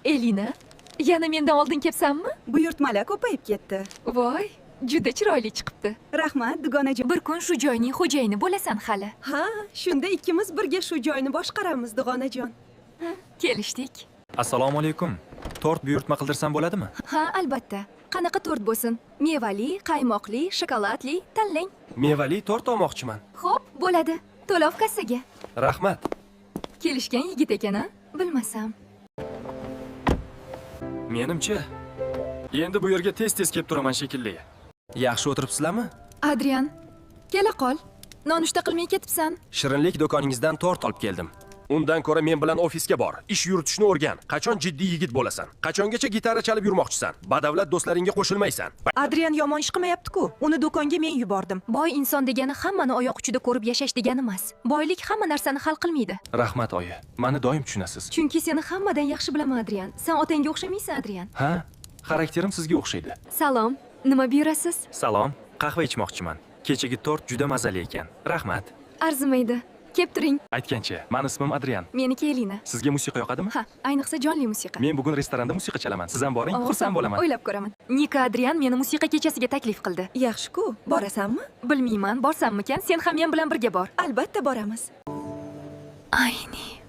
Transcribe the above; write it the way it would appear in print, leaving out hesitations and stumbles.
Elina, yana mendan oldin kelsanmi? Buyurtmalar ko'payib ketdi. Voy, juda chiroyli chiqibdi. Rahmat, dugonajon. Bir kun shu joyning xo'jayini bo'lasan hali. Ha, shunda ikkimiz birga shu joyni boshqaramiz, dugonajon. Kelishdik. Assalomu alaykum. Tort buyurtma qildirsam bo'ladimi? Ha, albatta. Qanaqa tort bo'lsin? Mevali, qaymoqli, shokoladli, tanlang. Mevali tort olmoqchiman. Xo'p, bo'ladi. To'lov kassaga. Rahmat. Kelishgan yigit ekan-a? Bilmasam. Menimcha, endi bu yerga tez-tez kelib turaman shekilli. Yaxshi o'tiribsizlarmi? Adrian, kela qol. Nonushta qilmay ketibsan. Shirinlik do'koningizdan tort olib keldim. Undan ko'ra men bilan ofisga bor. Ish yuritishni o'rgan. Qachon jiddiy yigit bo'lasan? Qachongacha gitara chalib yurmoqchisan? Badavlat do'stlaringga qo'shilmaysan. Adrian yomon ish qilmayapti-ku. Uni do'konga men yubordim. Boy inson degani hammani oyoq uchida ko'rib yashash degani emas. Boylik hamma narsani hal qilmaydi. Rahmat oyi. Meni doim tushunasiz. Chunki seni hammadan yaxshi bilaman, Adrian. Sen otangga o'xshamaysan, Adrian. Ha? Xarakterim sizga o'xshaydi. Salom. Nima buyurasiz? Salom. Qahva ichmoqchiman. Kechagi tort juda mazali ekan. Rahmat. Arzimaydi. Kep turing. Aytgancha, meni ismim Adrian. Meniki Elina. Sizga musiqa yoqadimi? Ha, ayniqsa jonli musiqa. Men bugun restoranda musiqa chalaman. Siz ham boring, xursand bo'laman. O'ylab ko'raman. Nika Adrian meni musiqa kechasiga taklif qildi. Yaxshi-ku. Borasanmi? Bilmayman, borsammikan? Sen ham men bilan birga bor. Albatta boramiz. Ayni.